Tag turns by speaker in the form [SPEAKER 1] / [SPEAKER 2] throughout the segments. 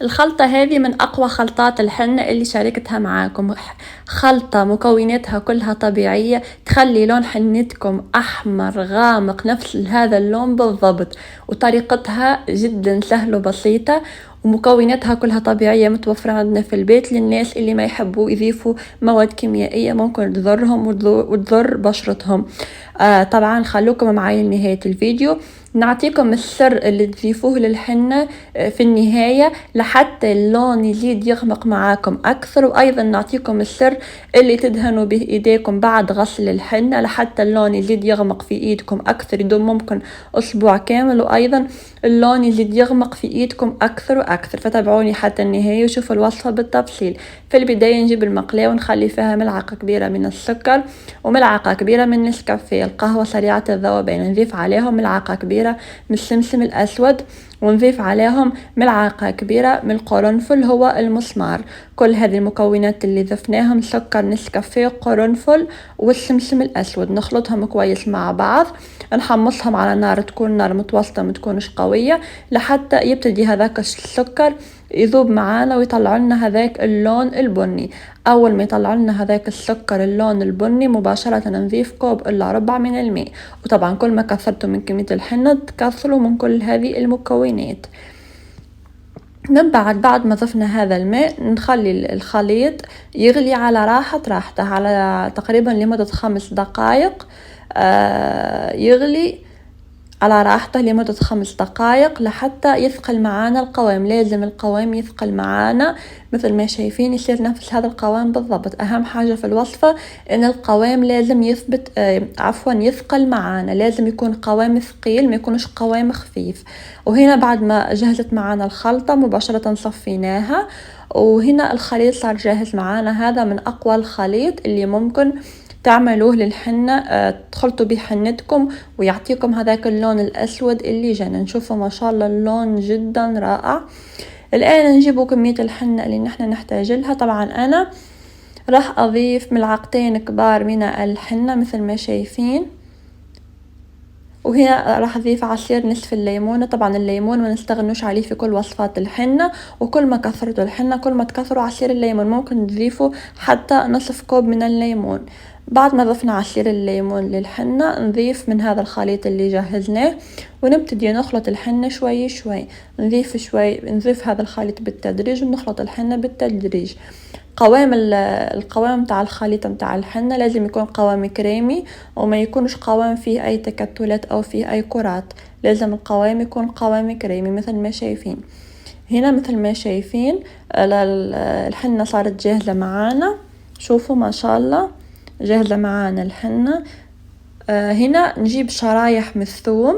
[SPEAKER 1] الخلطة هذه من أقوى خلطات الحنة اللي شاركتها معاكم. خلطة مكوناتها كلها طبيعية، تخلي لون حنتكم أحمر غامق نفس هذا اللون بالضبط، وطريقتها جدا سهلة وبسيطة، ومكوناتها كلها طبيعية متوفرة عندنا في البيت للناس اللي ما يحبوا يضيفوا مواد كيميائية ممكن تضرهم وتضر بشرتهم. طبعا خلوكم معي لنهاية الفيديو، نعطيكم السر اللي تضيفوه للحنة في النهاية لحتى اللون يزيد يغمق معاكم أكثر، وأيضا نعطيكم السر اللي تدهنوا به إيديكم بعد غسل الحنة لحتى اللون يزيد يغمق في إيدكم أكثر، يدوم ممكن أسبوع كامل، وأيضا اللون يزيد يغمق في إيدكم أكثر وأكثر. فتابعوني حتى النهاية وشوفوا الوصفة بالتفصيل. في البداية نجيب المقلاة ونخلي فيها ملعقة كبيرة من السكر وملعقة كبيرة من نسكافيه القهوة سريعة الذوبان، نضيف عليهم ملعقة كبيرة من السمسم الأسود، ونضيف عليهم ملعقة كبيرة من القرنفل هو المسمار. كل هذه المكونات اللي ضفناهم سكر نسكافيه قرنفل والسمسم الأسود نخلطهم كويس مع بعض، نحمصهم على نار تكون نار متوسطة ما تكونش قوية لحتى يبتدي هذاك السكر يذوب معانا ويطلع لنا هذاك اللون البني. اول ما يطلع لنا هذاك السكر اللون البني مباشرة نضيف كوب الا ربع من الماء، وطبعا كل ما كثرتوا من كمية الحنة تكثروا من كل هذه المكونات. من بعد ما ضفنا هذا الماء نخلي الخليط يغلي على راحته على تقريبا لمدة 5 دقائق. يغلي على راحته لمدة 5 دقائق لحتى يثقل معانا القوام. لازم القوام يثقل معانا مثل ما شايفين، يصير نفس هذا القوام بالضبط. أهم حاجة في الوصفة إن القوام لازم يثقل معانا، لازم يكون قوام ثقيل ما يكونش قوام خفيف. وهنا بعد ما جهزت معانا الخلطة مباشرة صفيناها، وهنا الخليط صار جاهز معانا. هذا من أقوى الخليط اللي ممكن تعملوه للحنة، تخلطوا به حنتكم ويعطيكم هذاك اللون الأسود اللي جانا. نشوفوا ما شاء الله اللون جدا رائع. الآن نجيبوا كمية الحنة اللي نحن نحتاج لها. طبعا أنا راح أضيف ملعقتين كبار من الحنة مثل ما شايفين، وهنا راح أضيف عصير نصف الليمونة. طبعا الليمون ما نستغنوش عليه في كل وصفات الحنة، وكل ما كثرتوا الحنة كل ما تكثروا عصير الليمون، ممكن تضيفوا حتى نصف كوب من الليمون. بعد ما ضفنا عصير الليمون للحنة نضيف من هذا الخليط اللي جهزناه ونبتدي نخلط الحنة شوي شوي. نضيف هذا الخليط بالتدريج ونخلط الحنة بالتدريج. القوام تاع الخليط تاع الحنة لازم يكون قوام كريمي وما يكونش قوام فيه اي تكتلات او فيه اي كرات، لازم القوام يكون قوام كريمي مثل ما شايفين. هنا مثل ما شايفين الحنة صارت جاهزة معانا، شوفوا ما شاء الله جاهزة معانا الحنة. هنا نجيب شرايح من الثوم.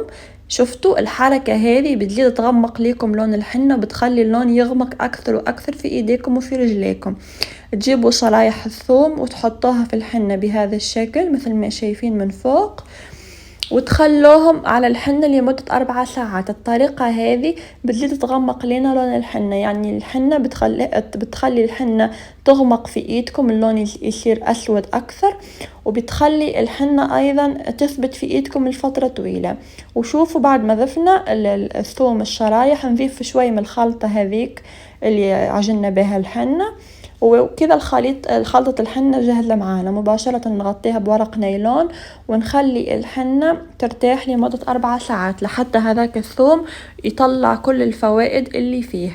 [SPEAKER 1] شفتوا الحركة هذه بتزيد تغمق ليكم لون الحنة، بتخلي اللون يغمق أكثر وأكثر في إيديكم وفي رجليكم. تجيبوا شرايح الثوم وتحطوها في الحنة بهذا الشكل مثل ما شايفين من فوق، وتخلوهم على الحنة لمدة 4 ساعات. الطريقة هذه بتزيد تغمق لنا لون الحنة، يعني الحنة بتخلي الحنة تغمق في ايدكم، اللون يصير اسود اكثر، وبتخلي الحنة ايضا تثبت في ايدكم لفترة طويلة. وشوفوا بعد ما ضفنا الثوم الشرايح نضيف شوي من الخلطة هذيك اللي عجلنا بها الحنة، وكذا خلطة الحنة جاهزة معانا. مباشرة نغطيها بورق نايلون ونخلي الحنة ترتاح لمدة 4 ساعات لحتى هذاك الثوم يطلع كل الفوائد اللي فيه.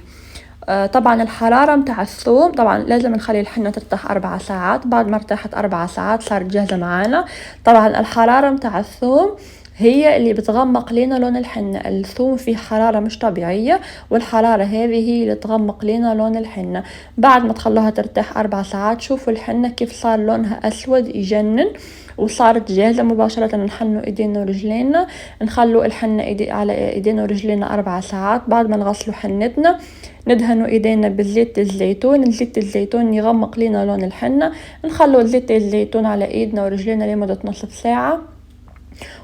[SPEAKER 1] طبعا الحرارة متاع الثوم طبعا لازم نخلي الحنة ترتاح 4 ساعات. بعد ما ارتاحت 4 ساعات صارت جاهزة معانا. طبعا الحرارة متاع الثوم هي اللي بتغمق لنا لون الحنة. الثوم فيه حرارة مش طبيعية، والحرارة هذه هي اللي تغمق لنا لون الحنة. بعد ما تخلوها ترتاح 4 ساعات شوفوا الحنة كيف صار لونها أسود يجنن وصارت جاهزة. مباشرة نحنوا ايدينا ورجلينا، نخلوا الحنة على ايدينا ورجلينا 4 ساعات. بعد ما نغسلوا حنتنا ندهنوا ايدينا بزيت الزيتون. زيت الزيتون يغمق لنا لون الحنة. نخلوا زيت الزيتون على ايدنا ورجلينا لمدة نصف ساعة،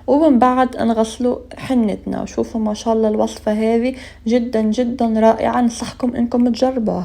[SPEAKER 1] ومن بعد نغسلوا حنتنا. وشوفوا ما شاء الله الوصفة هذه جدا جدا رائعة، ننصحكم انكم تجربوها.